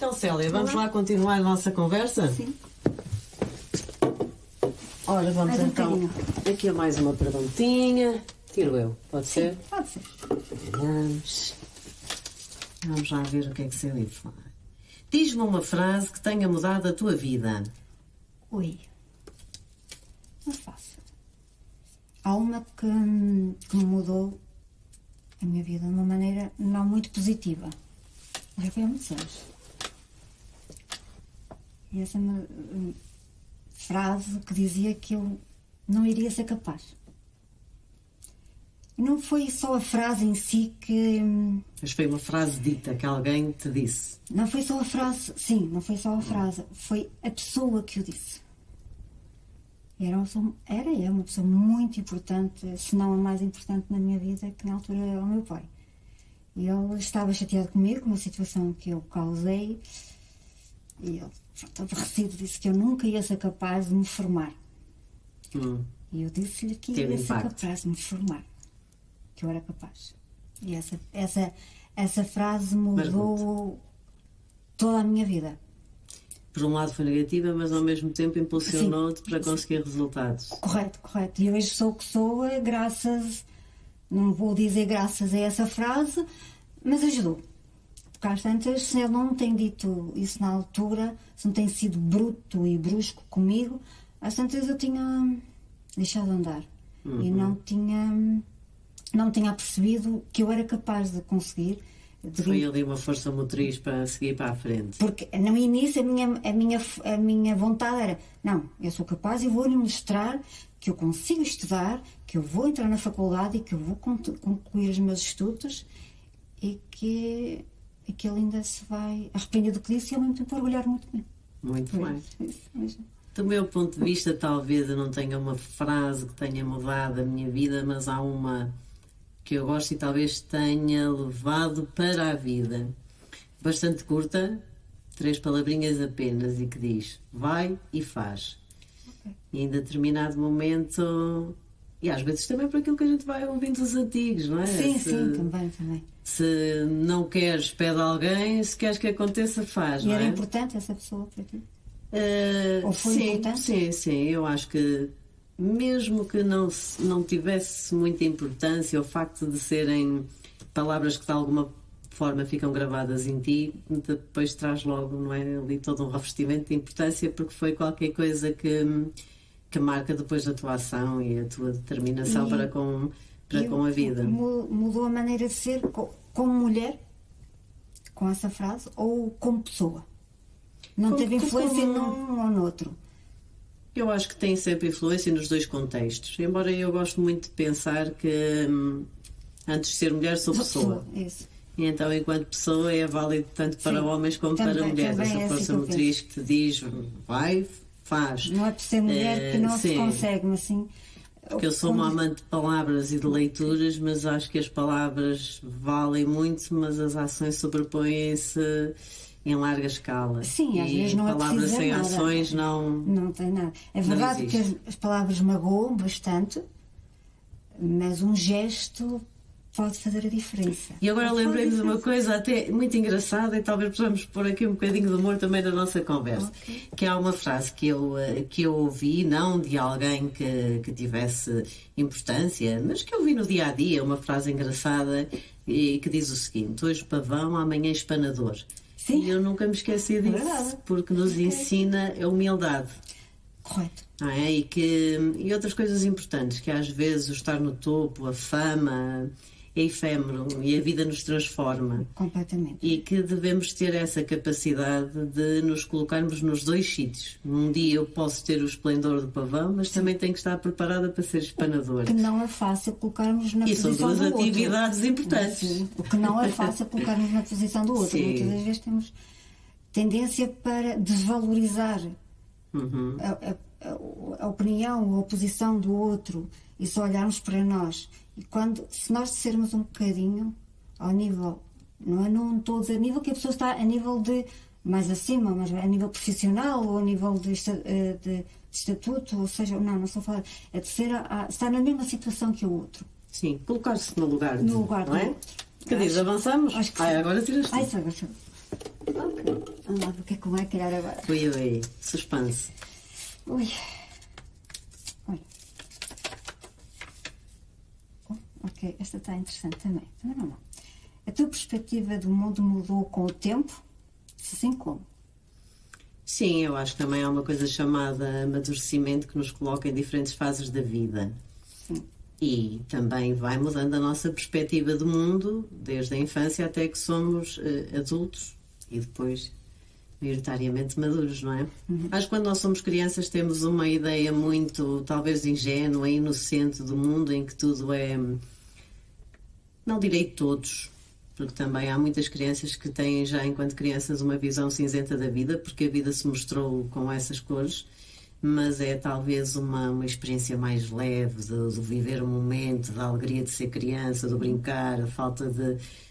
Então, Célia, vamos lá continuar a nossa conversa? Sim. Ora, vamos Mais um então. bocadinho. Aqui é mais uma perguntinha. Tiro eu, pode ser? Pode ser. Vamos lá ver o que é que Célia fala. Diz-me uma frase que tenha mudado a tua vida. Ui. Não é fácil. Há uma que me mudou a minha vida de uma maneira não muito positiva. Já foi há muitos anos. E essa é uma frase que dizia que eu não iria ser capaz. E não foi só a frase em si que... Mas foi uma frase dita que alguém te disse. Não foi só a frase, sim, não foi só a frase, foi a pessoa que o disse. Era é uma pessoa muito importante, se não a mais importante na minha vida, que na altura era o meu pai. E ele estava chateado comigo, com uma situação que eu causei, e ele, pronto, aborrecido, disse que eu nunca ia ser capaz de me formar. E eu disse-lhe que Teve ia ser impacto. capaz de me formar, que eu era capaz. E essa frase mudou toda a minha vida. Por um lado foi negativa, mas ao mesmo tempo impulsionou-te para conseguir resultados. Correto, correto. E hoje sou o que sou graças, não vou dizer graças a essa frase, mas ajudou. Porque às tantas, se ele não tem dito isso na altura, se não tem sido bruto e brusco comigo, às tantas eu tinha deixado andar. E não tinha percebido que eu era capaz de conseguir. Foi ali uma força motriz para seguir para a frente. Porque no início a minha vontade era, não, eu sou capaz e vou-lhe mostrar que eu consigo estudar, que eu vou entrar na faculdade e que eu vou concluir os meus estudos e que ele ainda se vai arrepender do que disse e ao mesmo tempo orgulhar muito de mim. Muito bem. Isso mesmo. Do meu ponto de vista, talvez eu não tenha uma frase que tenha mudado a minha vida, mas há uma que eu gosto e talvez tenha levado para a vida. Bastante curta, 3 palavrinhas apenas, e que diz: vai e faz. E em determinado momento, e às vezes também por aquilo que a gente vai ouvindo dos antigos, não é? Sim, sim, também. Se não queres, pede alguém, se queres que aconteça, faz, E não era é? importante essa pessoa para ti? Ou foi sim, importante? sim, eu acho que mesmo que não tivesse muita importância, o facto de serem palavras que de alguma forma ficam gravadas em ti, depois traz logo, não é, ali todo um revestimento de importância, porque foi qualquer coisa que marca depois a tua ação e a tua determinação para com a vida. Mudou a maneira de ser como mulher, com essa frase, ou como pessoa? Não teve influência num ou no outro? Eu acho que tem sempre influência nos dois contextos, embora eu gosto muito de pensar que antes de ser mulher sou pessoa. Isso. E então, enquanto pessoa, é válido tanto para homens como para mulheres. Também Essa é força assim motriz que te diz, vai, faz. Não é por ser mulher que não se consegue, mas sim... Porque eu sou uma amante de palavras e de leituras, mas acho que as palavras valem muito, mas as ações sobrepõem-se em larga escala. Sim, às vezes não é preciso palavras sem nada. ações Não tem nada. É verdade que as palavras magoam bastante, mas um gesto pode fazer a diferença. E agora lembrei-me de uma coisa até muito engraçada, e talvez possamos pôr aqui um bocadinho de humor também na nossa conversa. Que há uma frase que eu ouvi, não de alguém que tivesse importância, mas que eu vi no dia a dia, uma frase engraçada, e que diz o seguinte: hoje pavão, amanhã espanador. Sim. E eu nunca me esqueci disso, porque nos ensina a humildade. Correto. Não é? E outras coisas importantes, que às vezes o estar no topo, a fama, é efêmero e a vida nos transforma. Completamente. E que devemos ter essa capacidade de nos colocarmos nos dois sítios. Um dia eu posso ter o esplendor do pavão, mas também tenho que estar preparada para ser espanadora. Que não é fácil colocarmos na E posição do são outro. duas atividades importantes. Sim. O que não é fácil colocarmos na posição do outro. Sim. Muitas das vezes temos tendência para desvalorizar a opinião, a oposição do outro e só olharmos para nós. E se nós descermos um bocadinho ao nível, não estou a dizer nível que a pessoa está a nível de mais acima, mas a nível profissional ou a nível de estatuto, ou seja, não estou a falar, é de estar na mesma situação que o outro. Sim, colocar-se no lugar No do lugar do não é? outro. Que diz, avançamos? Acho que sim. Agora tiras tu. Agora. Ok. Vamos lá ver o que é que vai criar agora. Ui, suspense. Ui. Olha. Ok, esta está interessante também. Também não. A tua perspectiva do mundo mudou com o tempo? Se sim, como? Sim, eu acho que também há uma coisa chamada amadurecimento que nos coloca em diferentes fases da vida. Sim. E também vai mudando a nossa perspectiva do mundo, desde a infância até que somos adultos e depois maioritariamente maduros, não é? Acho que quando nós somos crianças temos uma ideia muito, talvez ingênua e inocente do mundo, em que tudo é, não direi todos, porque também há muitas crianças que têm já enquanto crianças uma visão cinzenta da vida, porque a vida se mostrou com essas cores, mas é talvez uma experiência mais leve de viver o momento, da alegria de ser criança, de brincar, a falta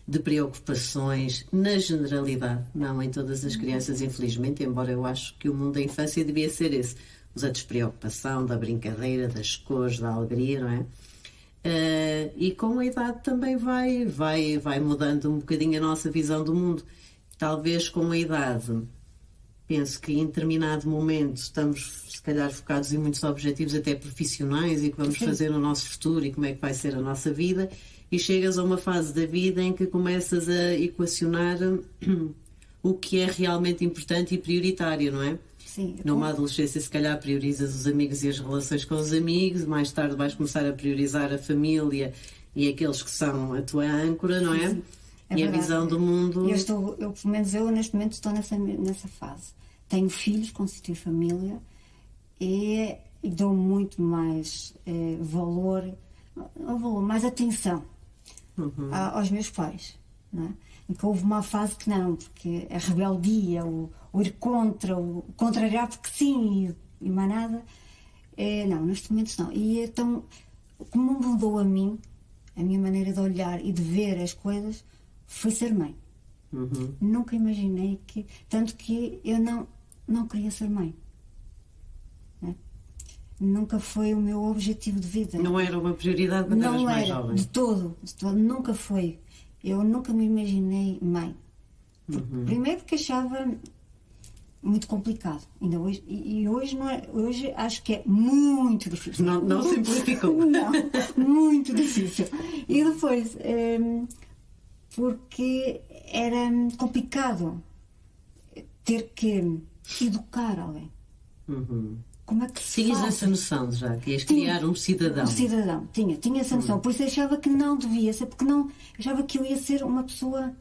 de preocupações, na generalidade, não em todas as crianças, infelizmente, embora eu acho que o mundo da infância devia ser esse, a despreocupação, da brincadeira, das cores, da alegria, não é? E com a idade também vai mudando um bocadinho a nossa visão do mundo. Talvez com a idade, penso que em determinado momento estamos se calhar focados em muitos objetivos até profissionais e que vamos fazer no nosso futuro e como é que vai ser a nossa vida, e chegas a uma fase da vida em que começas a equacionar o que é realmente importante e prioritário, não é? Sim. Numa adolescência, se calhar priorizas os amigos e as relações com os amigos, mais tarde vais começar a priorizar a família e aqueles que são a tua âncora, não é? Sim. É e verdade. a visão do mundo. Eu, pelo menos eu neste momento estou nessa fase. Tenho filhos, constituo família e dou muito mais mais atenção aos meus pais, não é? E que houve uma fase que não, porque a rebeldia, o ir contra, o contrariar porque sim e mais nada, não, neste momento não. E então, como mudou a mim, a minha maneira de olhar e de ver as coisas, foi ser mãe. Nunca imaginei que, tanto que eu não queria ser mãe. Né? Nunca foi o meu objetivo de vida. Não era uma prioridade quando eras mais jovem? Não era, de todo, nunca foi. Eu nunca me imaginei mãe. Primeiro porque achava muito complicado. Ainda hoje, e hoje, não é, hoje acho que é muito difícil. Não simplificou. Não, muito difícil. E depois, porque era complicado ter que educar alguém. Como é que se Tinhas faz? essa noção já, que ias criar um cidadão. Um cidadão, tinha essa noção. Por isso achava que não devia ser, porque não, achava que eu ia ser uma pessoa.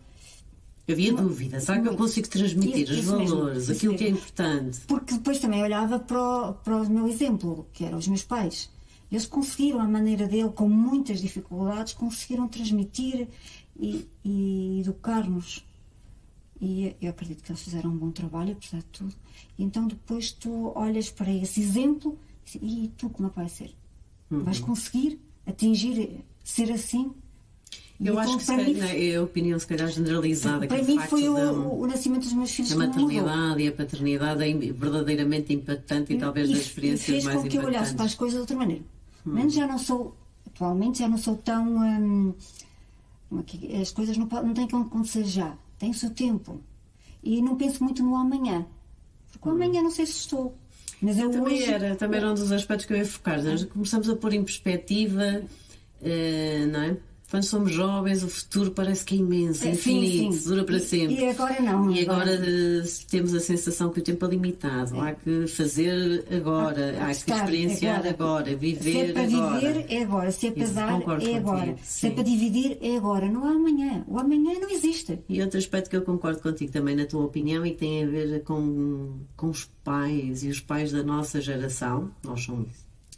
Havia dúvida, será que eu consigo transmitir os valores, aquilo que é importante? Porque depois também olhava para o meu exemplo, que eram os meus pais. Eles conseguiram, à maneira dele, com muitas dificuldades, conseguiram transmitir e educar-nos. E eu acredito que eles fizeram um bom trabalho, apesar de tudo. E então depois tu olhas para esse exemplo e tu como é que vai ser? Vais conseguir atingir, ser assim? Eu acho que é a opinião se calhar generalizada. Para mim foi o nascimento dos meus filhos. A maternidade e a paternidade é verdadeiramente impactante e talvez das experiências mais impactantes. Fez com que eu olhasse para as coisas de outra maneira. Menos atualmente já não sou tão... as coisas não têm que acontecer já. Tem o seu tempo. E não penso muito no amanhã. Porque o amanhã não sei se estou. Mas eu também era um dos aspectos que eu ia focar. Começamos a pôr em perspectiva, não é? Quando somos jovens, o futuro parece que é imenso, infinito, sim. Dura para sempre. E agora não. E agora temos a sensação que o tempo é limitado. Há que fazer agora, há que experienciar agora, viver agora. Se é para viver, é agora. Se é para dar, é agora. Se é para dividir, é agora. Não há amanhã. O amanhã não existe. E outro aspecto que eu concordo contigo também na tua opinião e que tem a ver com os pais e os pais da nossa geração, nós somos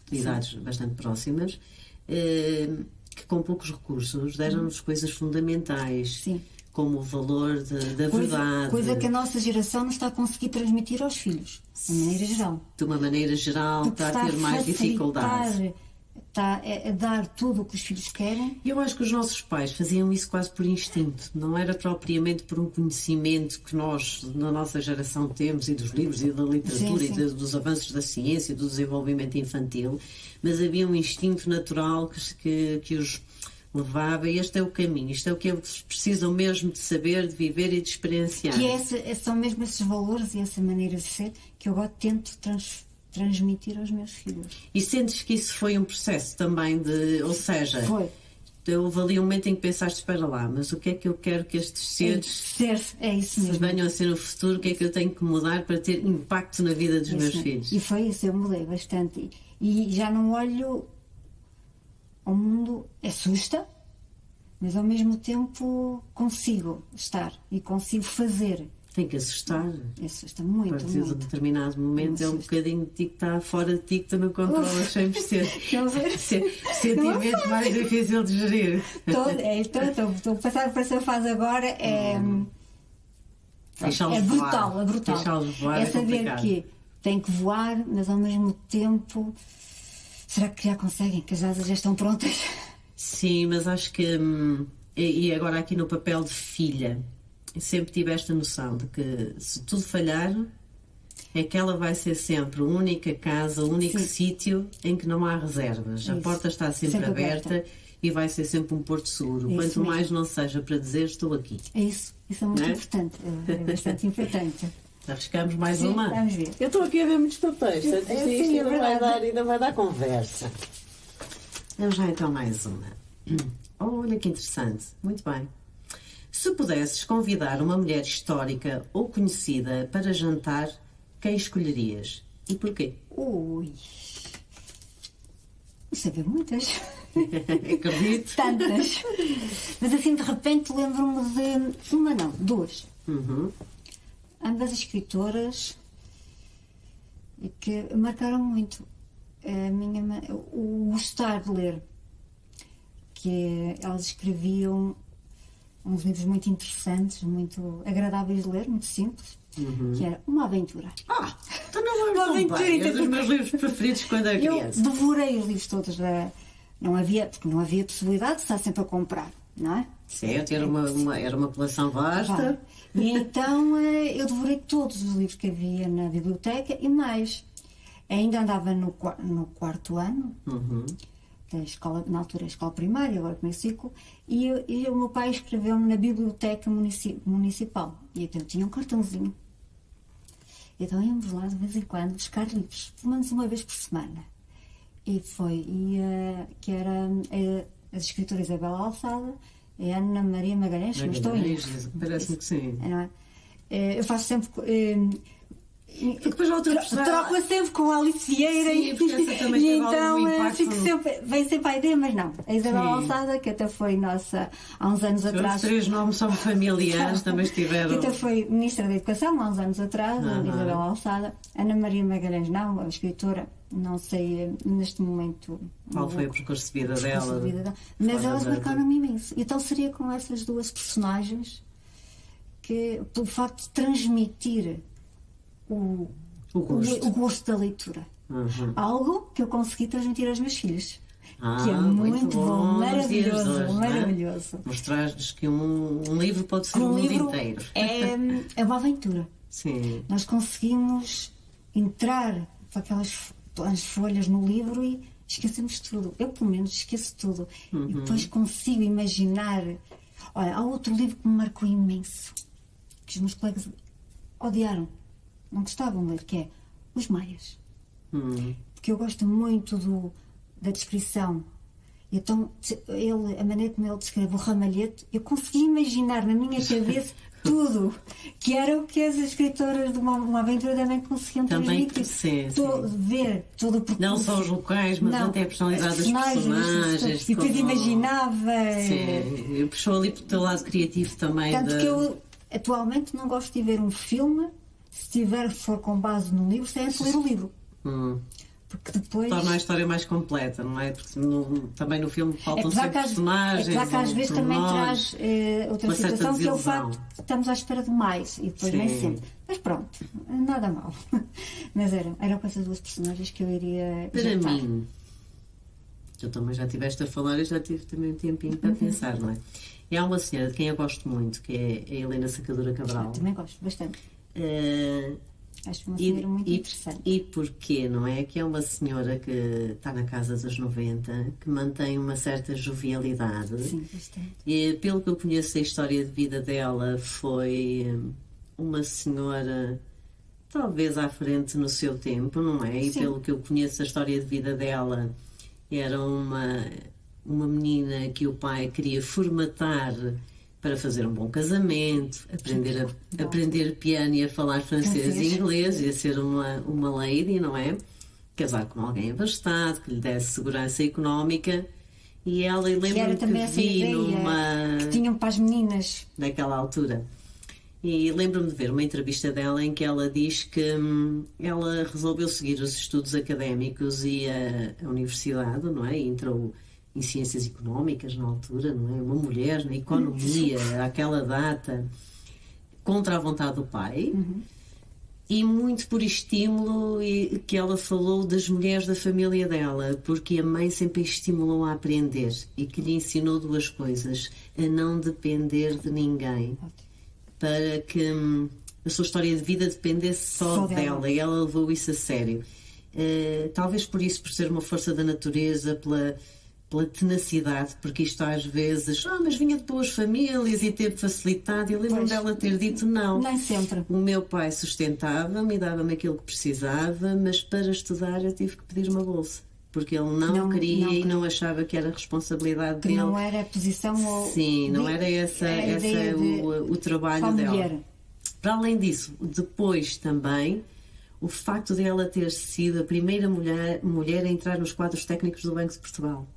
de idades bastante próximas, que com poucos recursos deram-nos coisas fundamentais, sim. Como o valor da verdade. Coisa que a nossa geração não está a conseguir transmitir aos filhos, de maneira geral. De uma maneira geral, está a ter mais dificuldade. Está a dar tudo o que os filhos querem. Eu acho que os nossos pais faziam isso quase por instinto, não era propriamente por um conhecimento que nós, na nossa geração, temos, e dos livros, e da literatura, sim. E dos avanços da ciência, do desenvolvimento infantil, mas havia um instinto natural que levava, este é o caminho, isto é o que eles precisam mesmo de saber, de viver e de experienciar. Que são mesmo esses valores e essa maneira de ser que eu agora tento transmitir aos meus filhos. E sentes que isso foi um processo também de, ou seja, Foi. houve ali um momento em que pensaste, espera lá, mas o que é que eu quero que estes seres É isso se mesmo. venham a ser no futuro, o que é que eu tenho que mudar para ter impacto na vida dos meus filhos? E foi isso, eu mudei bastante. E já não olho ao mundo, assusta, mas ao mesmo tempo consigo estar e consigo fazer. Tem que assustar. Assusta A muito, partir de um muito. determinado momento é um bocadinho de ti que está fora de ti, que tu não controlas 100%. Sentimentos mais difícil de gerir. Estou a passar por essa fase agora. É brutal, é brutal. Deixá-los voar É saber complicado. que tem que voar, mas ao mesmo tempo, será que já conseguem? Que as asas já estão prontas? Sim, mas acho que. E agora aqui no papel de filha, sempre tive esta noção de que se tudo falhar, é que ela vai ser sempre a única casa, o único Sim. sítio em que não há reservas. A Isso. porta está sempre aberta e vai ser sempre um porto seguro. Isso Quanto mesmo. mais não seja para dizer, estou aqui. Isso é muito Não é? importante. É bastante importante. Arriscamos mais Sim, uma? vamos ver. Eu estou aqui a ver muitos papéis, portanto, Sim, isto é verdade. ainda vai dar conversa. Vamos já então mais uma. Olha que interessante. Muito bem. Se pudesses convidar uma mulher histórica ou conhecida para jantar, quem escolherias? E porquê? Ui. Isso haver muitas. Acredito. Tantas. Mas assim, de repente, lembro-me de uma, não, duas. Uhum. Ambas escritoras e que marcaram muito o gostar de ler. Que elas escreviam uns livros muito interessantes, muito agradáveis de ler, muito simples, que era Uma Aventura. Tu não Uma lembras aventura bem. É dos então- meus livros preferidos quando era Eu criança. devorei os livros todos, porque não havia possibilidade de estar sempre a comprar, não é? Certo, era uma coleção vasta. E então eu devorei todos os livros que havia na biblioteca e mais. Ainda andava no quarto ano Uhum. da escola, na altura a escola primária, agora primeiro ciclo, e o meu pai escreveu-me na biblioteca municipal. E então eu tinha um cartãozinho. Então íamos lá de vez em quando buscar livros, pelo menos uma vez por semana. Que era as escritoras Isabel Alçada e Ana Maria Magalhães, não estou em erro. Parece-me que sim. Não é? Eu faço sempre. E depois há outra pessoa. Troco sempre com a Alice Vieira Sim, porque essa também e teve então algum impacto. vem sempre a ideia, mas não. A Isabel Sim. Alçada, que até foi nossa há uns anos atrás. Os três nomes são familiares, também estiveram. Que até foi Ministra da Educação há uns anos atrás, a Aham. Isabel Alçada. Ana Maria Magalhães, não, a escritora, não sei neste momento. Qual foi o percurso de vida dela? Mas Fora elas da- marcaram-me imenso. Então seria com essas duas personagens que, pelo facto de transmitir o gosto da leitura. Uhum. Algo que eu consegui transmitir aos meus filhos. Ah, Que é muito bom, nos dias de maravilhoso, hoje, não é? maravilhoso. Mostrar-lhes que um livro pode ser o Um mundo livro inteiro. é uma aventura. Sim. Nós conseguimos entrar para as folhas no livro e esquecemos tudo. Eu, pelo menos, esqueço tudo. E depois consigo imaginar. Olha, há outro livro que me marcou imenso, que os meus colegas odiaram, não gostavam de ler, que é Os Maias. Porque eu gosto muito da descrição. Então, a maneira como ele descreve o ramalhete, eu consegui imaginar na minha cabeça tudo, que era o que as escritoras de uma aventura também conseguiam Também, transmitir. sim. Ver todo o percurso. Não só os locais, mas até a personalidade dos personagens. E depois como- imaginava. Sim, eu puxou ali para o teu lado criativo também. Tanto que eu atualmente não gosto de ver um filme se for com base no livro, sem antes ler o livro. Porque depois. Torna a história mais completa, não é? Porque também no filme faltam claro sempre que personagens. claro que às vezes também pormenores. traz outra uma certa situação, que é o desilusão. facto de estamos à espera de mais e depois Sim. nem sempre. Mas pronto, nada mal. Mas eram com essas duas personagens que eu iria Para jantar. mim, tu também já estiveste a falar e já tive também um tempinho para pensar, não é? E há uma senhora de quem eu gosto muito, que é a Helena Sacadura Cabral. Também gosto bastante. Acho uma senhora muito interessante. E porquê, não é? Que é uma senhora que está na casa dos 90, que mantém uma certa jovialidade. Sim, bastante. E pelo que eu conheço a história de vida dela, foi uma senhora talvez à frente no seu tempo, não é? E Sim. pelo que eu conheço a história de vida dela, era uma menina que o pai queria formatar para fazer um bom casamento, aprender piano e a falar francês e inglês, e a ser uma lady, não é? Casar com alguém abastado, que lhe desse segurança económica. E ela, lembro-me que vi numa... que tinham para as meninas. Naquela altura. E lembro-me de ver uma entrevista dela em que ela diz que ela resolveu seguir os estudos académicos e a universidade, não é? E entrou em ciências económicas na altura, não é? Uma mulher na economia, àquela data, contra a vontade do pai. E muito por estímulo que ela falou das mulheres da família dela, porque a mãe sempre a estimulou a aprender e que lhe ensinou duas coisas: a não depender de ninguém, para que a sua história de vida dependesse só dela, e ela levou isso a sério. Talvez por isso, por ser uma força da natureza, pela tenacidade, porque isto às vezes, mas vinha de boas famílias e teve facilitado. Eu lembro dela ter dito não. Nem sempre. O meu pai sustentava-me e dava-me aquilo que precisava, mas para estudar eu tive que pedir uma bolsa, porque ele não queria e não achava que era responsabilidade dele. Não era a posição ou... Sim, não era o trabalho dela. Mulher. Para além disso, depois também, o facto de ela ter sido a primeira mulher a entrar nos quadros técnicos do Banco de Portugal.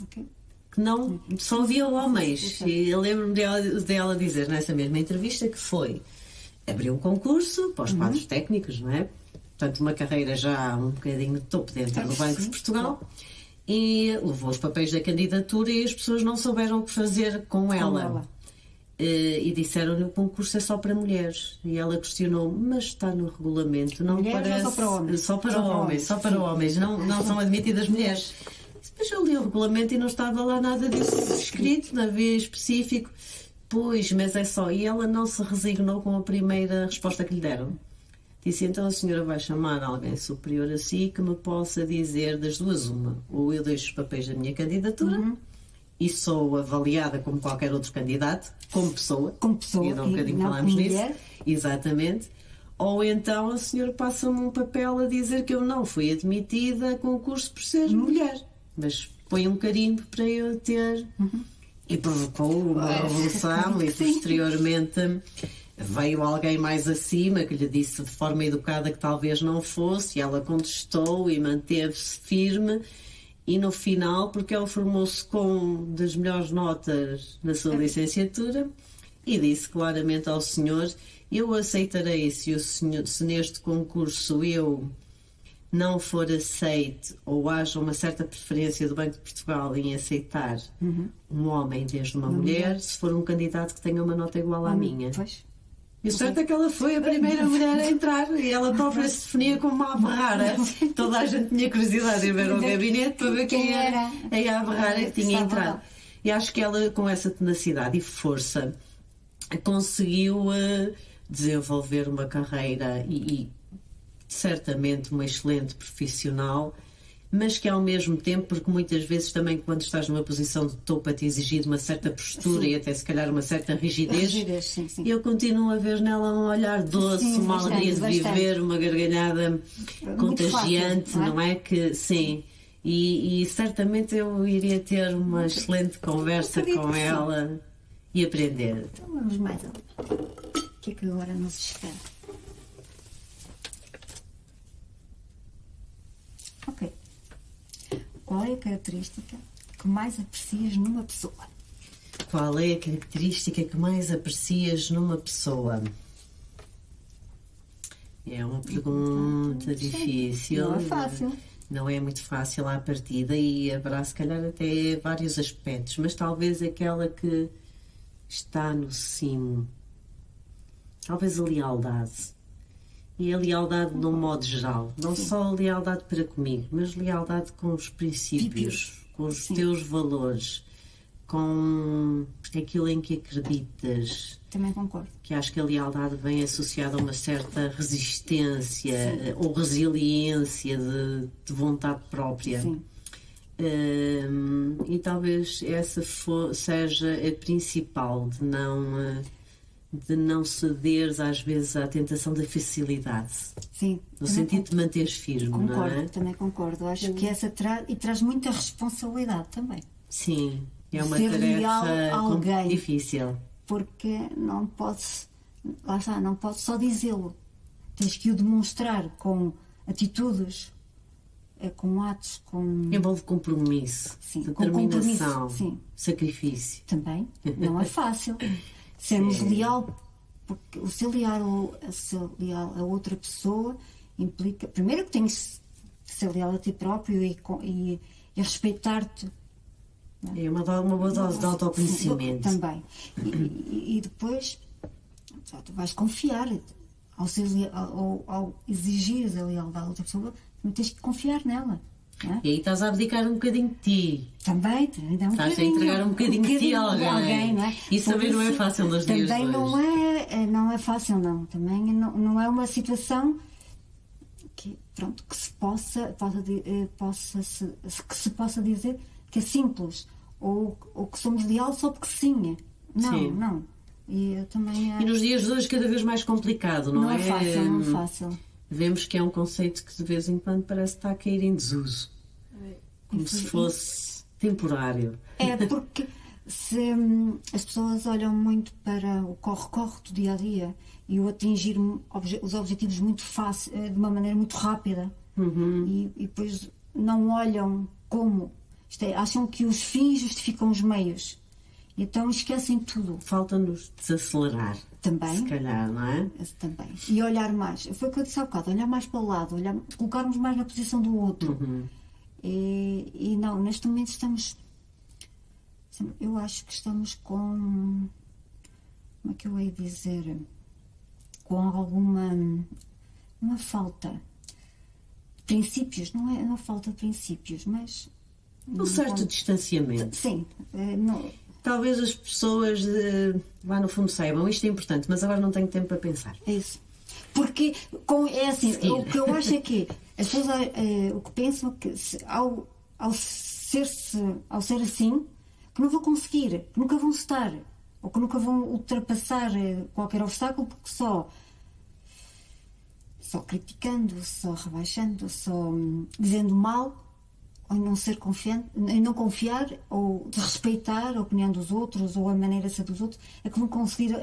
Okay. Que não, só havia homens. E eu lembro-me dela dizer nessa mesma entrevista que abriu um concurso para os quadros técnicos, não é? Portanto, uma carreira já um bocadinho de topo dentro do Banco de Portugal, e levou os papéis da candidatura e as pessoas não souberam o que fazer com ela. E disseram-lhe que o concurso é só para mulheres. E ela questionou: mas está no regulamento, não mulheres parece... Só para homens? Só para homens, não são admitidas mulheres. Mas eu li o regulamento e não estava lá nada disso escrito, não havia específico. Pois, mas é só. E ela não se resignou com a primeira resposta que lhe deram. Disse: então a senhora vai chamar alguém superior a si que me possa dizer das duas uma. Ou eu deixo os papéis da minha candidatura e sou avaliada como qualquer outro candidato, como pessoa. E há um bocadinho falámos nisso. Exatamente. Ou então a senhora passa-me um papel a dizer que eu não fui admitida a concurso por ser mulher. Mas põe um carimbo para eu ter. E provocou uma revolução e posteriormente veio alguém mais acima que lhe disse de forma educada que talvez não fosse, e ela contestou e manteve-se firme, e no final, porque ela formou-se com das melhores notas na sua licenciatura, e disse claramente ao senhor: eu aceitarei se neste concurso eu não for aceite, ou haja uma certa preferência do Banco de Portugal em aceitar um homem desde uma mulher, se for um candidato que tenha uma nota igual à minha. E o certo é que ela foi a primeira mulher a entrar, e ela própria se definia como uma aberrara. Toda a gente tinha curiosidade em ver o gabinete para ver quem era a aberrara que tinha entrado. E acho que ela, com essa tenacidade e força, conseguiu desenvolver uma carreira e certamente uma excelente profissional, mas que ao mesmo tempo, porque muitas vezes também quando estás numa posição de topo é-te exigido uma certa postura e até se calhar uma certa rigidez, sim. Eu continuo a ver nela um olhar doce, uma alegria de viver, uma gargalhada contagiante, fácil, não é? Que, sim, e certamente eu iria ter uma excelente conversa com ela e aprender. Então vamos mais além. O que é que agora nos espera? Ok. Qual é a característica que mais aprecias numa pessoa? Qual é a característica que mais aprecias numa pessoa? É uma pergunta difícil. Não é fácil. Não é muito fácil à partida e haverá se calhar até vários aspectos, mas talvez aquela que está no cimo. Talvez a lealdade. E a lealdade de um modo geral. Não só a lealdade para comigo, mas lealdade com os princípios, com os teus valores, com aquilo em que acreditas. Também concordo. Que acho que a lealdade vem associada a uma certa resistência ou resiliência de vontade própria. Sim. E talvez essa seja a principal, de não cederes às vezes à tentação da facilidade. Sim. No sentido de manteres firme, concordo, não é? Também concordo. Acho que essa traz muita responsabilidade também. Sim, é uma Ser leal a tarefa alguém. difícil. Porque não podes, lá está, não podes só dizê-lo. Tens que o demonstrar com atitudes, com atos, com... Envolve compromisso, Sim, determinação, com sim. sacrifício. Também não é fácil. Sermos leal, porque o ser leal a outra pessoa implica, primeiro que tens que ser leal a ti próprio e respeitar-te. É uma boa dose de autoconhecimento. Também. E depois tu vais confiar. Ao exigir a lealdade da outra pessoa, tens que confiar nela. Não é? E aí estás a abdicar um bocadinho de ti. Também dá um estás a entregar um bocadinho de ti a alguém. Não é? Isso também não é fácil nos dias de hoje. Também não é fácil, não. Também não é uma situação que se possa dizer que é simples ou que somos leais só porque sim. Não, sim. Não. E eu também E nos dias de hoje cada vez mais complicado, não é? Não é fácil, não é fácil. Vemos que é um conceito que de vez em quando parece estar a cair em desuso. Como se fosse temporário. É porque as pessoas olham muito para o corre-corre do dia-a-dia e o atingir os objetivos muito fácil, de uma maneira muito rápida. E depois não olham como... acham que os fins justificam os meios. Então esquecem tudo. Falta-nos desacelerar. Também. Se calhar, não é? Também. E olhar mais. Foi o que eu disse há bocado. Olhar mais para o lado. Colocarmos mais na posição do outro. E não, neste momento estamos... Eu acho que estamos com... Como é que eu ia dizer? Com alguma... Uma falta de princípios. Não é uma falta de princípios, mas... Um certo distanciamento. Sim. Talvez as pessoas lá no fundo saibam, isto é importante, mas agora não tenho tempo para pensar. É isso. Porque é assim, o que eu acho é que as pessoas o que pensam que ao ser assim, que não vão conseguir, que nunca vão estar, ou que nunca vão ultrapassar qualquer obstáculo, porque só criticando, só rebaixando, só dizendo mal, ou em não ser confiante, em não confiar, ou desrespeitar a opinião dos outros, ou a maneira de ser dos outros, é que vão conseguir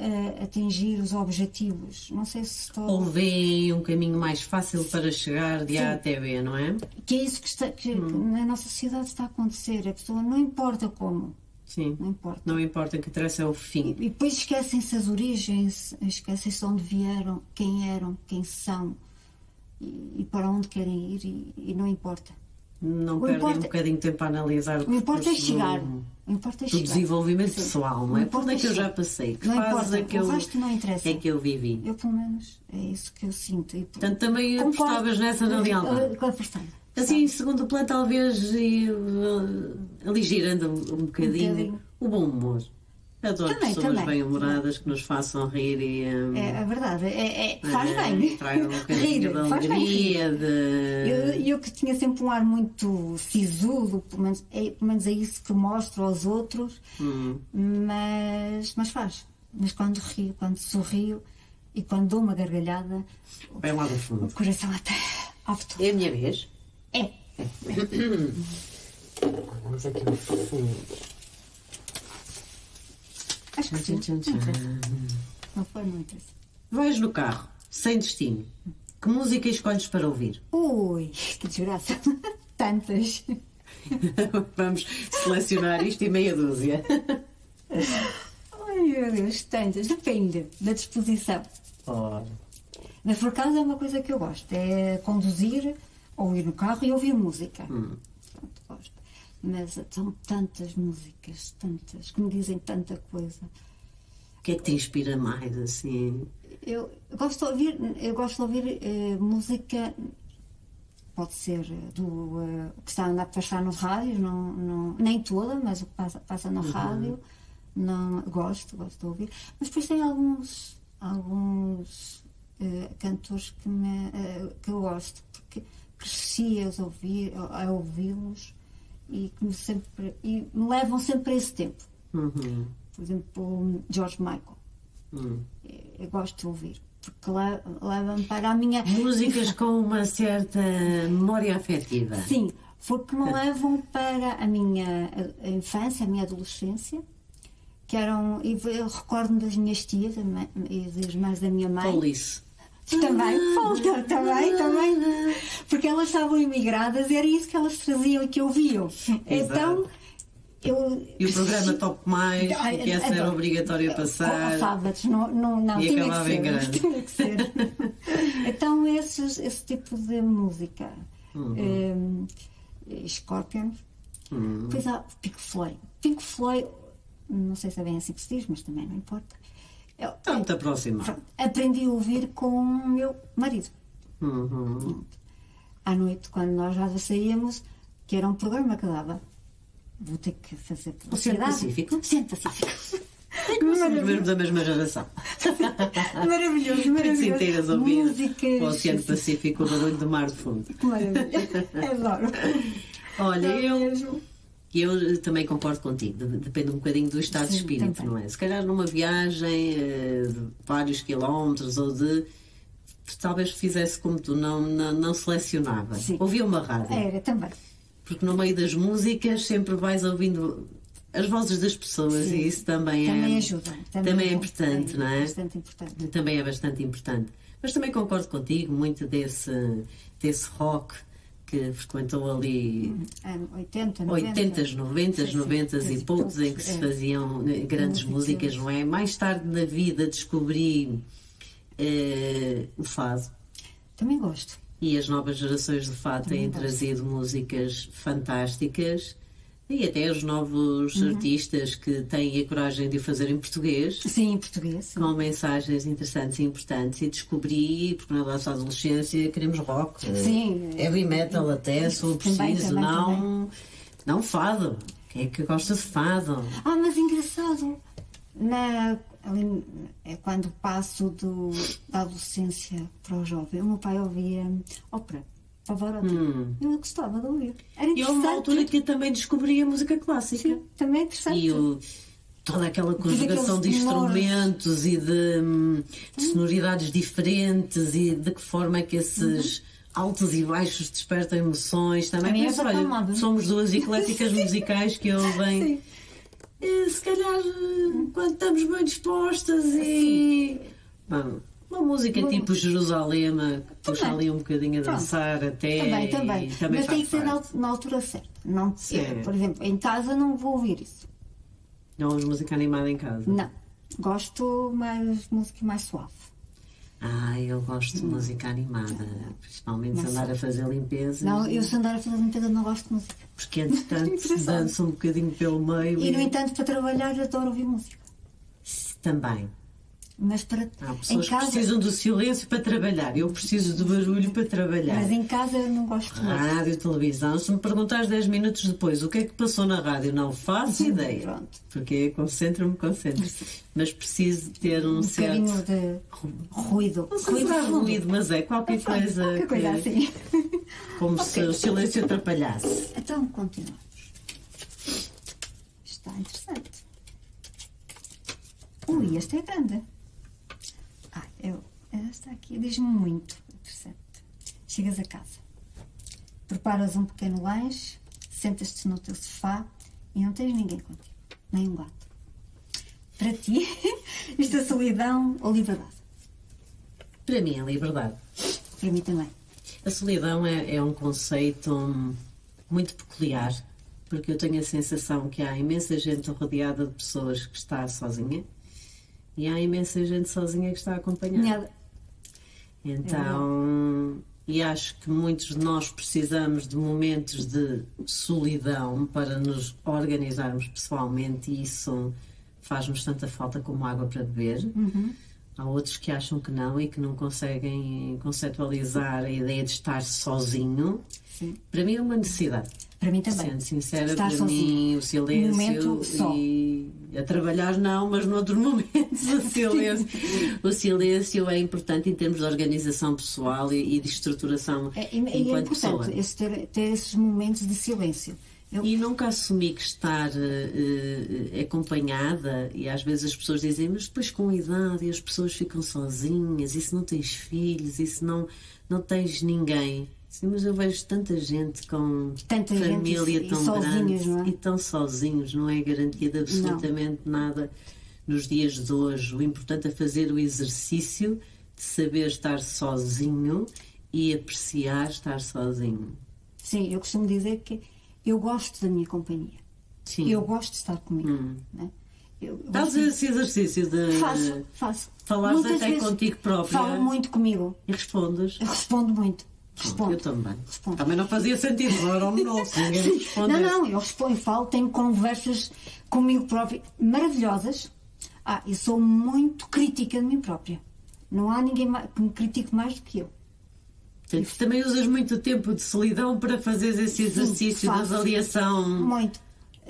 atingir os objetivos. Não sei se estou... Ou veem um caminho mais fácil para chegar de A até B, não é? Que é isso que na nossa sociedade está a acontecer. A pessoa não importa como. Sim. Não importa. Não importa, o que interessa é o fim. E depois esquecem-se as origens, esquecem-se de onde vieram, quem eram, quem são, e para onde querem ir, e não importa. Não perdem um bocadinho de tempo a analisar o importa é chegar. O importa é chegar. Do desenvolvimento pessoal, não é? Por onde é que eu já passei? Que fases é que o resto não interessa. É que eu vivi? Eu, pelo menos, é isso que eu sinto. Portanto, também apostavas nessa na lealdade. Assim, em segundo plano, talvez aligerando um bocadinho o bom humor. Adoro pessoas bem-humoradas que nos façam rir e... É verdade, faz bem. Tragam um bocadinho de alegria. Eu que tinha sempre um ar muito sisudo, pelo menos é isso que mostro aos outros, mas faz. Mas quando rio, quando sorrio e quando dou uma gargalhada, bem lá do fundo. O coração até apto. É a minha vez? É. Vamos aqui no fundo. Acho que sim. Não foi muito assim. Vais no carro, sem destino. Que música escolhes para ouvir? Ui, que desgraça. Tantas. Vamos selecionar isto em meia dúzia. Ai, meu Deus, tantas. Depende da disposição. Ora. Mas por acaso é uma coisa que eu gosto. É conduzir ou ir no carro e ouvir música. Pronto, gosto. Mas são tantas músicas, tantas, que me dizem tanta coisa. O que é que te inspira mais, assim? Eu gosto de ouvir música pode ser o que está a passar no rádio, nem toda, mas o que passa no rádio, não, gosto de ouvir. Mas depois tem alguns cantores que eu gosto, porque cresci a ouvi-los e me levam sempre a esse tempo. Por exemplo, George Michael. Eu gosto de ouvir, porque leva-me para a minha... Músicas com uma certa memória afetiva. Sim, porque me levam para a minha infância, a minha adolescência, que eram... Eu recordo-me das minhas tias e das irmãs da minha mãe. Police. Também. Porque elas estavam imigradas e era isso que elas traziam e que ouviam. Então... E o programa Top Mais, que essa era obrigatório passar. Sábados, não e tinha acabava que em grande. Tinha que ser. Então, esse tipo de música, Scorpions, depois há Pink Floyd. Pink Floyd, não sei se é bem assim que se diz, mas também não importa. Está muito aproximado. Aprendi a ouvir com o meu marido. À noite, quando nós já saíamos, que era um programa que dava. Vou ter que fazer o Centro Pacífico? Centro Pacífico. Somos da mesma geração. Maravilhoso. Sim, teiras ouvir músicas... o Oceano Pacífico, o barulho do mar de fundo. Que maravilha. Adoro. Olha, eu também concordo contigo. Depende um bocadinho do estado de espírito, também. Não é? Se calhar numa viagem de vários quilómetros ou talvez fizesse como tu, não selecionava. Sim. Ouvia uma rádio. Era, também. Porque no meio das músicas sempre vais ouvindo as vozes das pessoas. Sim. E isso também ajuda. Também é importante, não é? Bastante importante. Também é bastante importante. Mas também concordo contigo, muito desse rock que frequentou ali 80, 90 e poucos, em que se faziam grandes músicas, não é? Mais tarde na vida descobri o fado. Também gosto. E as novas gerações de fado têm trazido músicas fantásticas e até os novos artistas que têm a coragem de o fazer em português. Sim, em português. Sim. Com mensagens interessantes e importantes. E descobri, porque na nossa adolescência queremos rock, heavy metal até, se for preciso, não fado. Quem é que gosta de fado? Mas engraçado, quando passo da adolescência para o jovem, o meu pai ouvia ópera, Pavarotti. Eu gostava de ouvir. Era interessante. E houve uma altura que eu também descobri a música clássica. Sim, também é interessante. E toda aquela conjugação de instrumentos e de sonoridades diferentes e de que forma é que esses altos e baixos despertam emoções. Também penso, olha, somos duas ecléticas musicais que ouvem. Se calhar quando estamos bem dispostas e uma música tipo Jerusalém, puxa ali um bocadinho a dançar até. Também. Mas tem que ser na altura certa. Não, por exemplo, em casa não vou ouvir isso. Não ouves música animada em casa? Não. Gosto mais de música mais suave. Eu gosto de música animada, principalmente se andar a fazer limpeza. Não, eu se andar a fazer limpeza não gosto de música. Porque entretanto dança um bocadinho pelo meio. E no entanto, para trabalhar, adoro ouvir música. Também. Mas há pessoas que precisam do silêncio para trabalhar. Eu preciso do barulho para trabalhar. Mas em casa eu não gosto de rádio, televisão. Se me perguntares 10 minutos depois o que é que passou na rádio, não faço ideia. Pronto. Porque concentro. Mas preciso ter um certo bocadinho de ruído. Ruído, mas é qualquer coisa. Qualquer coisa assim. Como se o silêncio atrapalhasse. Então continuamos. Está interessante. Este é grande. Esta aqui diz-me muito. Interessante. Chegas a casa, preparas um pequeno lanche, sentas-te no teu sofá e não tens ninguém contigo, nem um gato. Para ti, isto é solidão ou liberdade? Para mim é liberdade. Para mim também. A solidão é um conceito muito peculiar, porque eu tenho a sensação que há imensa gente rodeada de pessoas que está sozinha e há imensa gente sozinha que está acompanhada. Então, e acho que muitos de nós precisamos de momentos de solidão para nos organizarmos pessoalmente e isso faz-nos tanta falta como água para beber. Há outros que acham que não e que não conseguem conceptualizar a ideia de estar sozinho. Sim. Para mim é uma necessidade. Para mim também. Sendo sincera, Estar para sozinho. mim o silêncio Momento só. e a trabalhar não, mas noutros momentos o silêncio é importante em termos de organização pessoal e de estruturação É enquanto pessoa. importante ter esses momentos de silêncio. E nunca assumi que estar acompanhada, e às vezes as pessoas dizem, mas depois com idade as pessoas ficam sozinhas, e se não tens filhos, e se não tens ninguém. Sim, mas eu vejo tanta gente com família tão grande não é? e tão sozinhos, não é garantia de absolutamente nada nos dias de hoje. O importante é fazer o exercício de saber estar sozinho e apreciar estar sozinho. Sim, eu costumo dizer que eu gosto da minha companhia. Sim. Eu gosto de estar comigo. Né? Estás a fazer esse exercício de faço. falares Muitas até vezes contigo própria? Falo muito comigo. E respondes? Eu respondo muito. Respondo. Eu também. Respondo. Também não fazia sentido, não era o nosso, ninguém responde. Não, eu respondo, eu falo, tenho conversas comigo própria maravilhosas. Eu sou muito crítica de mim própria. Não há ninguém que me critique mais do que eu. Portanto, também usas muito tempo de solidão para fazer esse exercício de avaliação muito.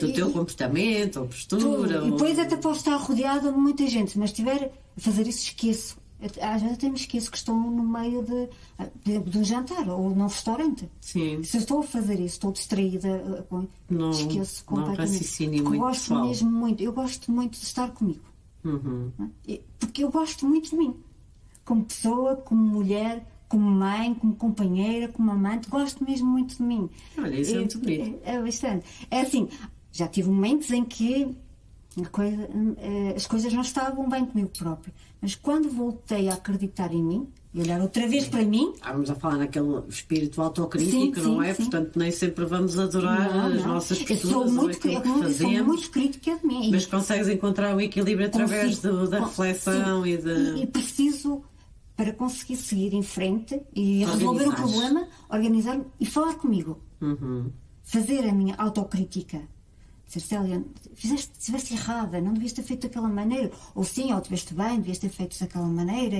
Do teu comportamento ou postura. E depois até posso estar rodeada de muita gente, mas se estiver a fazer isso, esqueço. Às vezes até me esqueço que estou no meio de um jantar ou num restaurante. Sim. Se eu estou a fazer isso, estou distraída, esqueço completamente. Raciocínio muito gosto pessoal. mesmo muito, eu gosto muito de estar comigo. Uhum. Porque eu gosto muito de mim. Como pessoa, como mulher, como mãe, como companheira, como amante, gosto mesmo muito de mim. Olha, isso é muito bonito. É bastante. É assim, já tive momentos em que as coisas não estavam bem comigo própria. Mas quando voltei a acreditar em mim, e olhar outra vez para mim... Estamos a falar naquele espírito autocrítico, não é? Sim. Portanto, nem sempre vamos adorar as nossas posturas. Eu sou muito crítica de mim. Mas consegues encontrar o equilíbrio através da reflexão e de... E preciso, para conseguir seguir em frente e resolver o problema, organizar-me e falar comigo. Uhum. Fazer a minha autocrítica. Dizer, Célia, estiveste errada, não devias ter feito daquela maneira. Ou sim, ou estiveste bem, devias ter feito daquela maneira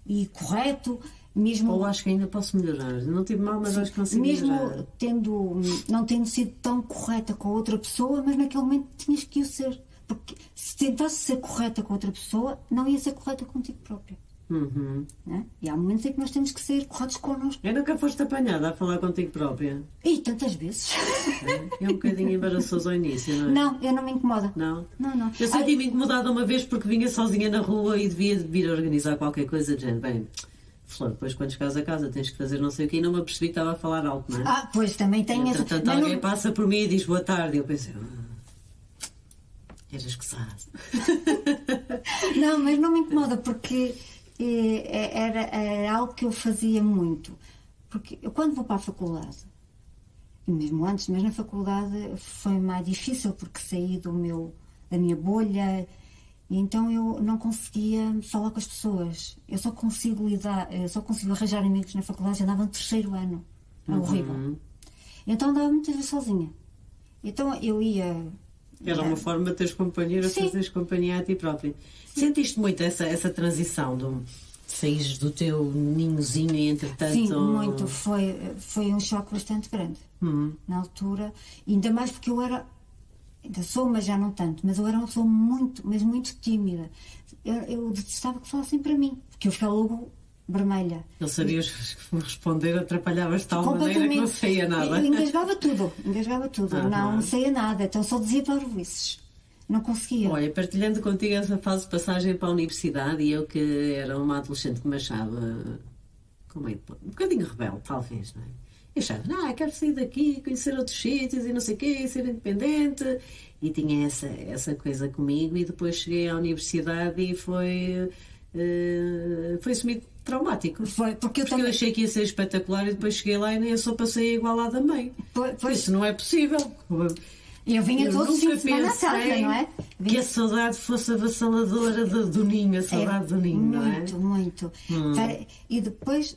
e correto. Mesmo, ou acho que ainda posso melhorar. Não tive mal, mas acho que consigo melhorar. Mesmo não tendo sido tão correta com a outra pessoa, mas naquele momento tinhas que o ser. Porque se tentasse ser correta com outra pessoa, não ia ser correta contigo própria. Uhum. Né? E há momentos em que nós temos que ser corretos connosco. Eu nunca foste apanhada a falar contigo própria? E tantas vezes. É um bocadinho embaraçoso ao início, não é? Não, eu não me incomoda. Não? Não. Eu senti-me incomodada uma vez porque vinha sozinha na rua e devia vir organizar qualquer coisa de género. Bem, Flor, depois quando chegares a casa tens que fazer não sei o quê e não me apercebi que estava a falar alto, não é? Pois, também tenho essa... Entretanto, alguém passa por mim e diz boa tarde e eu pensei... eras gozado. Não, mas não me incomoda porque... Era algo que eu fazia muito. Porque eu, quando vou para a faculdade, e mesmo antes, mas na faculdade foi mais difícil porque saí da minha bolha e então eu não conseguia falar com as pessoas. Eu só consigo arranjar amigos na faculdade, já andava no 3º ano. É horrível. Então andava muitas vezes sozinha. Então eu ia... Era uma forma de teres companheiro, fazeres companhia a ti própria. Sentiste muito essa transição de saíres do teu ninhozinho e entretanto... Sim, muito. Foi um choque bastante grande na altura. Ainda mais porque eu era... Ainda sou, mas já não tanto. Mas eu era uma pessoa muito tímida. Eu detestava que falassem para mim. Porque eu ficava logo vermelha. Não sabias responder, atrapalhavas de tal maneira que não saía nada. Eu engasgava tudo. Não saía nada. Então só dizia parvoíces. Não conseguia. Olha, partilhando contigo essa fase de passagem para a universidade, e eu que era uma adolescente que me achava um bocadinho rebelde, talvez, não é? Eu achava, quero sair daqui, conhecer outros sítios e não sei o quê, ser independente. E tinha essa coisa comigo, e depois cheguei à universidade e foi semi traumático. Porque eu achei que ia ser espetacular e depois cheguei lá e nem a sopa saía igual à da mãe. Isso não é possível. Eu vinha todos os fins de semana à casa, não é? Que a saudade fosse avassaladora do ninho, a saudade do ninho, não é? Muito. E depois,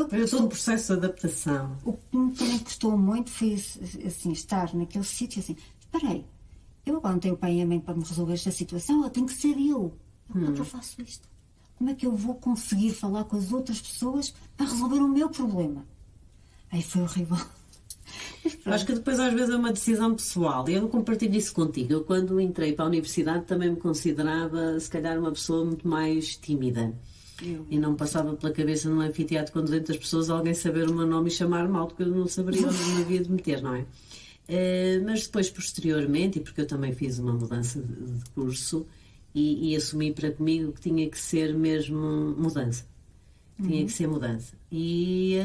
foi todo um processo de adaptação. O que me também custou muito foi assim, estar naquele sítio assim, espera aí, eu agora não tenho pai e mãe para me resolver esta situação, eu tenho que ser eu. Como é que eu faço isto? como é que eu vou conseguir falar com as outras pessoas para resolver o meu problema? Aí foi horrível. Acho que depois às vezes é uma decisão pessoal e eu compartilho isso contigo. Eu quando entrei para a universidade também me considerava se calhar uma pessoa muito mais tímida e não passava pela cabeça num anfiteatro com 200 pessoas alguém saber o meu nome e chamar-me alto, porque eu não saberia onde me havia de meter, não é? Mas depois posteriormente, e porque eu também fiz uma mudança de curso e assumi para comigo que tinha que ser mesmo mudança, tinha que ser mudança e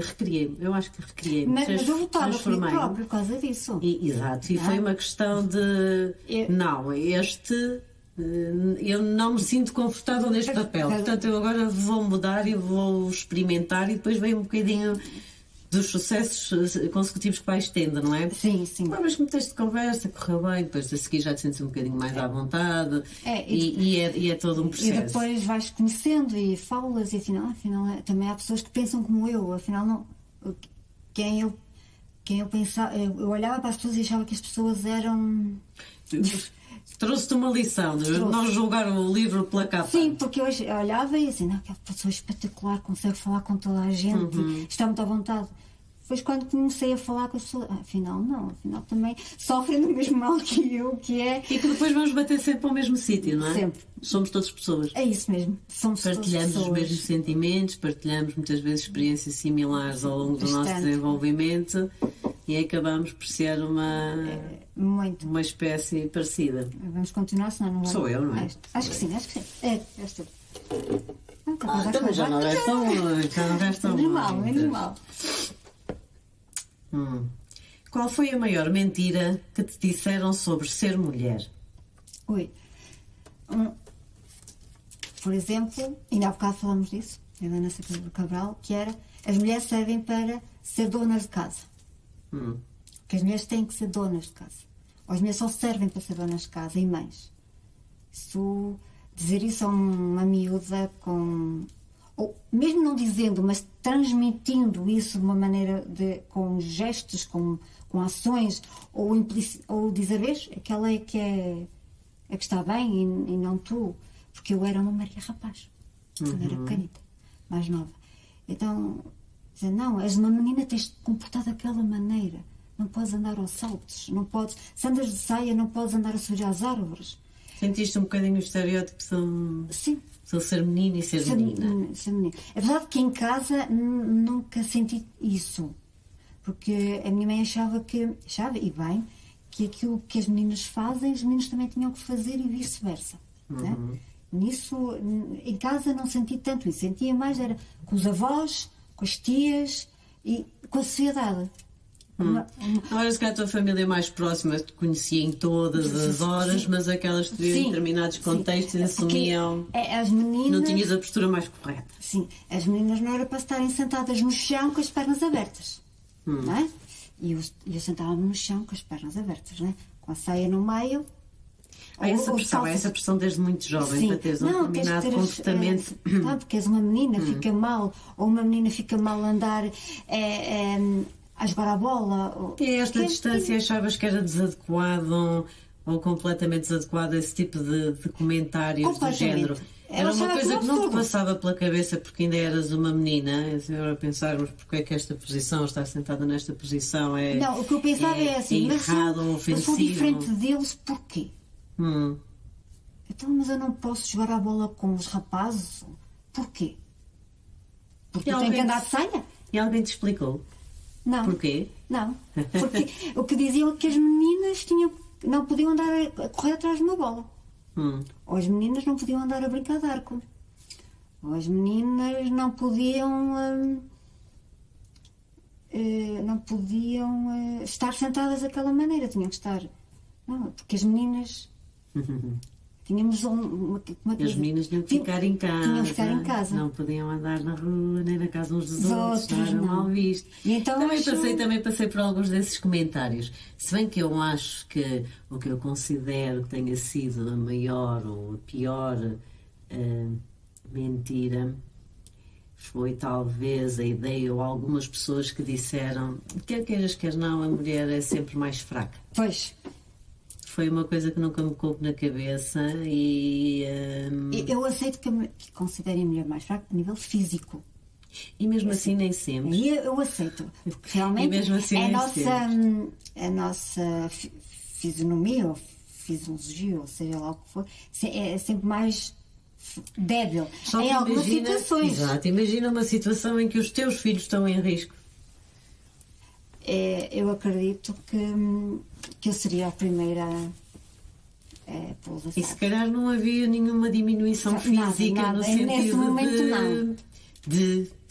recriei-me, eu acho que recriei-me. Mas eu lutava comigo próprio por causa disso. Exato, e foi uma questão de eu não me sinto confortável neste papel, portanto eu agora vou mudar e vou experimentar e depois vem um bocadinho dos sucessos consecutivos que vais tendo, não é? Sim, sim. Mas como texto de conversa, correu bem, depois a seguir já te sentes um bocadinho mais à vontade e é todo um processo. E depois vais conhecendo e falas e afinal também há pessoas que pensam como eu, afinal não. Quem eu pensava, eu olhava para as pessoas e achava que as pessoas eram. Trouxe-te uma lição, não julgar o livro pela capa. Sim, porque eu olhava e assim, aquela pessoa espetacular, consegue falar com toda a gente, está muito à vontade. Depois quando comecei a falar com as pessoas, afinal também sofrem do mesmo mal que eu, que é... E que depois vamos bater sempre para o mesmo sítio, não é? Sempre. Somos todas pessoas. É isso mesmo, somos todas pessoas. Partilhamos os mesmos sentimentos, partilhamos muitas vezes experiências similares ao longo do nosso desenvolvimento e acabamos por ser uma espécie parecida. Vamos continuar, senão não vai. Sou eu, não é? Acho que sim. És tu. Também já não restam muito. Normal. Qual foi a maior mentira que te disseram sobre ser mulher? Por exemplo, ainda há bocado falamos disso, da Ana Sacadura Cabral, que era: as mulheres servem para ser donas de casa. Que as mulheres têm que ser donas de casa. Ou as mulheres só servem para ser donas de casa e mães. Dizer isso a uma miúda ou mesmo não dizendo, mas transmitindo isso de uma maneira com gestos, com ações, ou dizer, vês, aquela é que está bem e não tu. Porque eu era uma Maria Rapaz, quando era pequenita, mais nova. Então, dizer, não, és uma menina, tens de te comportar daquela maneira. Não podes andar aos saltos, se andas de saia, não podes andar a subir às árvores. Sentiste um bocadinho o estereótipo de ser menina e ser menina? Ser menina. É verdade que em casa nunca senti isso, porque a minha mãe achava, e bem, que aquilo que as meninas fazem, os meninos também tinham que fazer e vice-versa. Né? Nisso, em casa não senti tanto isso, sentia mais era com os avós, com as tias e com a sociedade. Agora, se calhar a tua família mais próxima te conhecia em todas as horas, mas aquelas que viviam em determinados contextos assumiam. As meninas. Não tinhas a postura mais correta. Sim, as meninas não era para estarem sentadas no chão com as pernas abertas. Não é? E eu sentava-me no chão com as pernas abertas, não é? Com a saia no meio. Essa pressão desde muito jovem, para teres um determinado comportamento. Porque és uma menina, fica mal, ou uma menina fica mal andar a jogar a bola. E a esta distância achavas que era desadequado ou completamente desadequado esse tipo de comentários do género? Era uma coisa que não te passava pela cabeça porque ainda eras uma menina, agora pensarmos porque é que esta posição, estar sentada nesta posição Não, o que eu pensava é assim, errado ou ofensivo. Eu sou diferente deles, porquê? Então, mas eu não posso jogar a bola com os rapazes? Porquê? Porque eu tenho que andar de saia? E alguém te explicou? Não. Porquê? Não. Porque o que diziam é que as meninas não podiam andar a correr atrás de uma bola. Ou as meninas não podiam andar a brincar de arco. Ou as meninas não podiam estar sentadas daquela maneira. Tinham que estar... Não, porque as meninas... Tínhamos as meninas tinham que ficar em casa. Tinham que ficar em casa. Não podiam andar na rua, nem na casa uns dos outros. Não era mal visto. E então também passei por alguns desses comentários. Se bem que eu acho que o que eu considero que tenha sido a maior ou a pior mentira foi talvez a ideia ou algumas pessoas que disseram, quer queiras, quer não, a mulher é sempre mais fraca. Pois. foi uma coisa que nunca me coube na cabeça e... Eu aceito que considerem a mulher mais fraca a nível físico. E mesmo assim nem sempre. Aí eu aceito, porque realmente E mesmo assim nem a nossa fisionomia ou fisiologia, ou seja lá o que for, é sempre mais débil Só em que algumas imagina, situações. exato, imagina uma situação em que os teus filhos estão em risco. Eu acredito que eu seria a primeira a pô-los a E se calhar não havia nenhuma diminuição Nada, física nada. no Nesse sentido momento, não.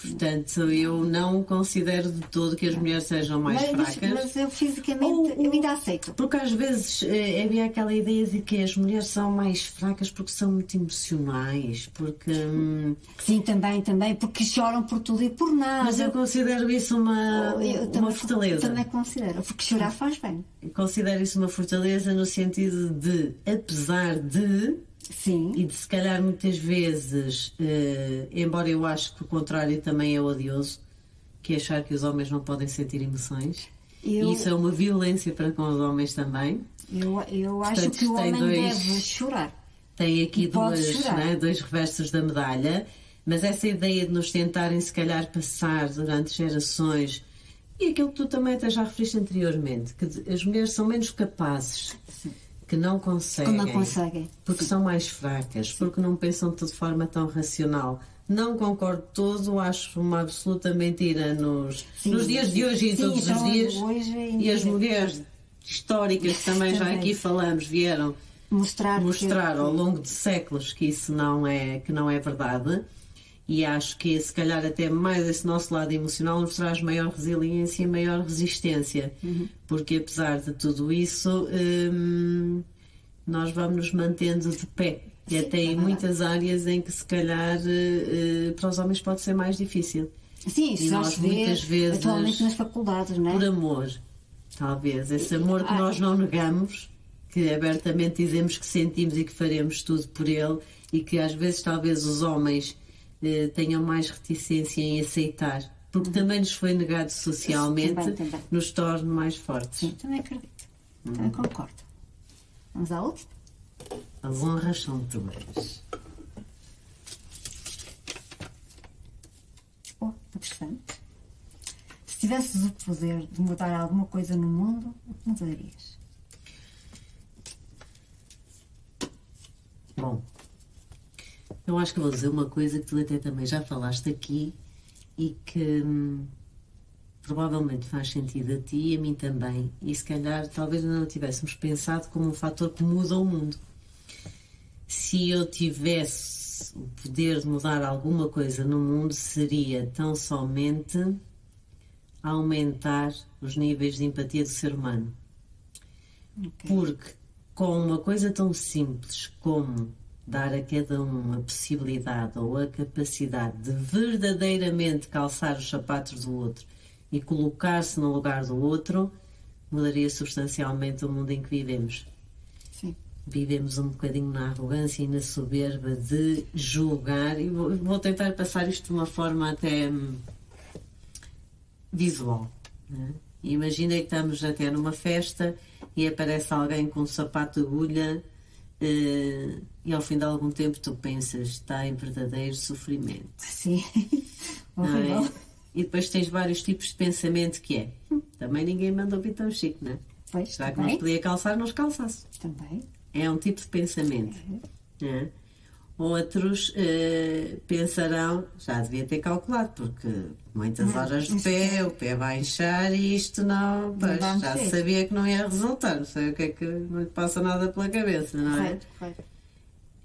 Portanto, eu não considero de todo que as mulheres sejam mais fracas. Mas eu fisicamente eu ainda aceito. Porque às vezes havia aquela ideia de que as mulheres são mais fracas porque são muito emocionais, porque... Sim, também, porque choram por tudo e por nada. Mas eu considero isso uma fortaleza. Eu também considero, porque chorar faz bem. Eu considero isso uma fortaleza no sentido de, apesar de... Sim. E de se calhar muitas vezes, embora eu acho que o contrário também é odioso, que é achar que os homens não podem sentir emoções. E isso é uma violência para com os homens também. Eu acho que o homem deve chorar. Tem aqui dois reversos da medalha, mas essa ideia de nos tentarem se calhar passar durante gerações, e aquilo que tu também até já referiste anteriormente, que as mulheres são menos capazes. Sim. Que não conseguem. Porque Sim. são mais fracas, porque não pensam de forma tão racional. Não concordo todo, acho uma absoluta mentira nos dias de hoje e todos os dias. E as mulheres históricas que também já aqui falamos vieram mostrar ao longo de séculos que isso não é verdade. E acho que se calhar até mais esse nosso lado emocional nos traz maior resiliência e maior resistência. Porque apesar de tudo isso, nós vamos nos mantendo de pé. E até em muitas áreas em que se calhar para os homens pode ser mais difícil. Sim, isso nós muitas vezes atualmente nas faculdades, não é? Por amor, talvez. Esse amor que nós não negamos, que abertamente dizemos que sentimos e que faremos tudo por ele, e que às vezes talvez os homens tenham mais reticência em aceitar, porque também nos foi negado socialmente, também. nos torna mais fortes. Sim, também acredito. Também concordo. Vamos à outra? As honras são tuas. Interessante. Se tivesses o poder de mudar alguma coisa no mundo, o que mudarias? Bom, eu acho que vou dizer uma coisa que tu até também já falaste aqui e que provavelmente faz sentido a ti e a mim também, e se calhar talvez não tivéssemos pensado como um fator que muda o mundo. Se eu tivesse o poder de mudar alguma coisa no mundo, seria tão somente aumentar os níveis de empatia do ser humano. Okay. Porque com uma coisa tão simples como dar a cada um a possibilidade ou a capacidade de verdadeiramente calçar os sapatos do outro e colocar-se no lugar do outro, mudaria substancialmente o mundo em que vivemos. Sim. Vivemos um bocadinho na arrogância e na soberba de julgar, e vou tentar passar isto de uma forma até visual, né? Imagina que estamos até numa festa e aparece alguém com um sapato de agulha e ao fim de algum tempo tu pensas, está em verdadeiro sofrimento. Sim, horrível. É? E depois tens vários tipos de pensamento que é, também ninguém mandou vir tão chique, não é? Pois, será que não se podia calçar, não se calçasse? Também. É um tipo de pensamento. É? Outros pensarão, já devia ter calculado, porque muitas horas de pé, o pé vai inchar e isto não, pois, já sabia que não ia resultar, não sei o que é que não lhe passa nada pela cabeça, não é? Correto.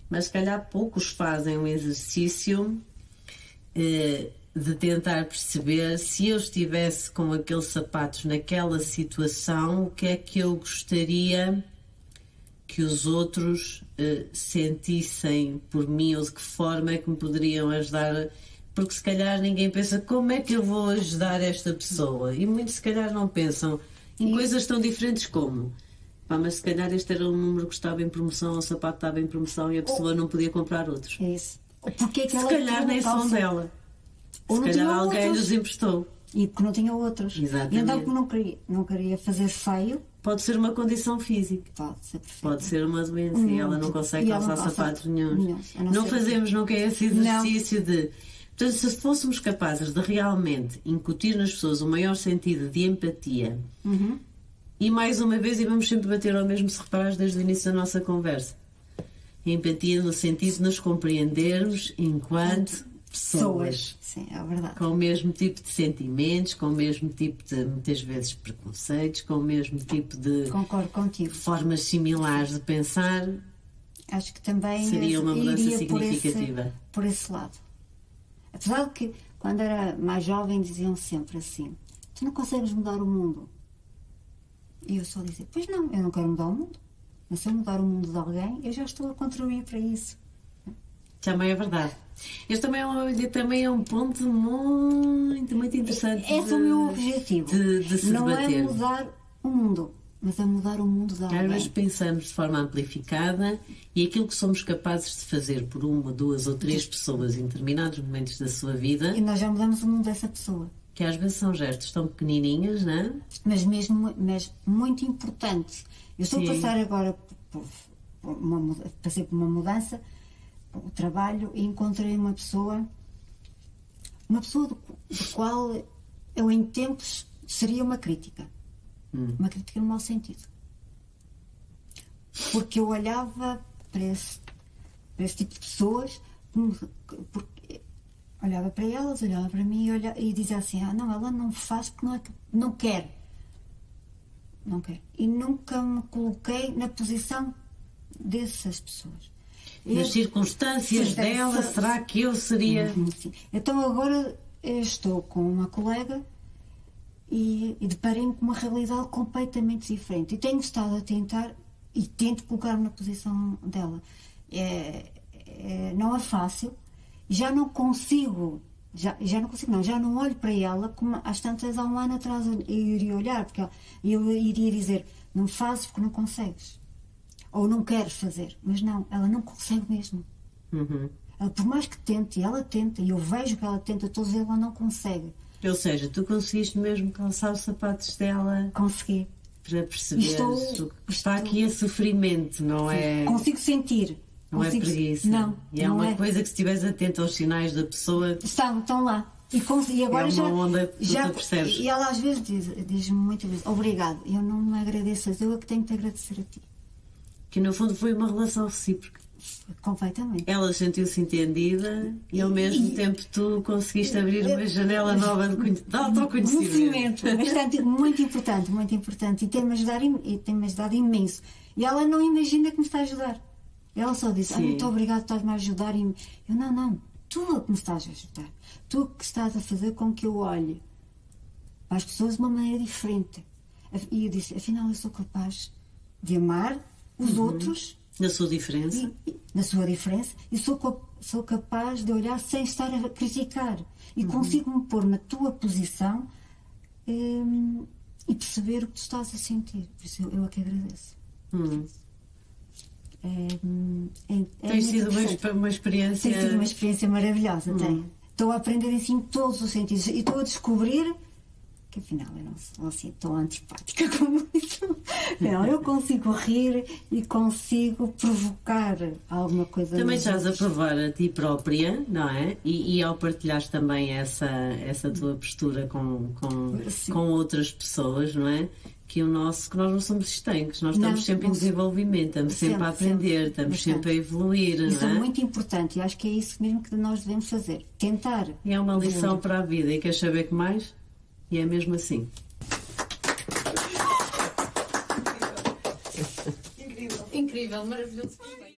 Mas se calhar poucos fazem um exercício de tentar perceber, se eu estivesse com aqueles sapatos naquela situação, o que é que eu gostaria que os outros sentissem por mim, ou de que forma é que me poderiam ajudar, porque se calhar ninguém pensa como é que eu vou ajudar esta pessoa, e muitos se calhar não pensam em coisas tão diferentes como mas se calhar este era um número que estava em promoção, o sapato estava em promoção e a pessoa não podia comprar outros. Isso. Porque é que se calhar nem são dela, ou se calhar alguém lhes emprestou e porque não tinha outros. Exatamente. E então não queria fazer feio, Pode ser uma condição física. Pode ser perfeito. Pode ser uma doença e ela não consegue calçar sapatos nenhum. Não fazemos nunca esse exercício de... Portanto, se fôssemos capazes de realmente incutir nas pessoas o maior sentido de empatia, e mais uma vez, e vamos sempre bater ao mesmo, se reparares desde o início da nossa conversa, empatia no sentido de nos compreendermos enquanto pessoas. Sim, é verdade. Com o mesmo tipo de sentimentos, com o mesmo tipo de, muitas vezes, preconceitos, com o mesmo tipo de... Concordo contigo. Formas similares de pensar. Acho que também seria uma mudança iria significativa. Por esse lado. Apesar de que, quando era mais jovem, diziam sempre assim: tu não consegues mudar o mundo. E eu só dizia: pois não, eu não quero mudar o mundo. Mas se eu mudar o mundo de alguém, eu já estou a contribuir para isso. Também é verdade. Este também é um ponto muito, muito interessante. Esse é o meu objetivo. De se não debater. É mudar o mundo, mas é mudar o mundo de alguém. Às vezes pensamos de forma amplificada e aquilo que somos capazes de fazer por uma, duas ou três pessoas em determinados momentos da sua vida, e nós já mudamos o mundo dessa pessoa. que às vezes são gestos tão pequenininhos, não é? Mas muito importantes. Eu estou a passar agora passei por uma mudança, o trabalho, e encontrei uma pessoa do qual eu em tempos seria uma crítica. Uma crítica no mau sentido. Porque eu olhava para esse tipo de pessoas, porque olhava para elas, olhava para mim e dizia assim: não, ela não faz porque não quer. Não quer. E nunca me coloquei na posição dessas pessoas. Nas circunstâncias dela, será que eu seria... Sim. Então agora eu estou com uma colega e deparei-me com uma realidade completamente diferente. E tenho estado a tentar e tento colocar-me na posição dela. Não é fácil. Já não consigo, já não olho para ela como às tantas há um ano atrás eu iria olhar, porque eu iria dizer: não fazes porque não consegues. Ou não queres fazer. Mas não, ela não consegue mesmo. Ela, por mais que tente, e ela tenta, e eu vejo que ela tenta, todos ela não consegue. Ou seja, tu conseguiste mesmo calçar os sapatos dela? Consegui. Para perceber que está aqui a sofrimento, não é? Consigo sentir. Não é preguiça. Não. E é uma coisa que, se estiveres atento aos sinais da pessoa... Estão lá. E agora é uma onda que já tu percebes. E ela às vezes diz-me muitas vezes: obrigado, eu não me agradeço, eu é que tenho que te agradecer a ti. Que no fundo foi uma relação recíproca. Completamente. Ela sentiu-se entendida e ao mesmo tempo tu conseguiste abrir uma janela nova de autoconhecimento. Bastante, muito importante. E tem-me ajudado imenso. E ela não imagina que me está a ajudar. Ela só diz: muito obrigado, estás-me a ajudar. E eu: não, tu é que me estás a ajudar. Tu que estás a fazer com que eu olhe para as pessoas de uma maneira diferente. E eu disse: afinal, eu sou capaz de amar os outros na sua diferença, e sou capaz de olhar sem estar a criticar, e consigo me pôr na tua posição e perceber o que tu estás a sentir. Por isso eu é que agradeço. Tem sido uma experiência... Tem sido uma experiência maravilhosa. Estou a aprender em todos os sentidos e estou a descobrir que afinal eu não sou assim tão antipática como isso. Não, eu consigo rir e consigo provocar alguma coisa. Também estás a provar a ti própria, não é? E ao partilhares também essa tua postura com outras pessoas, não é? Que nós não somos estanques, nós estamos sempre em desenvolvimento, estamos sempre a aprender, estamos sempre a evoluir. Isso não é? É muito importante e acho que é isso mesmo que nós devemos fazer, tentar. E é uma lição para a vida. E queres saber que mais? E é mesmo assim. Incrível, maravilhoso.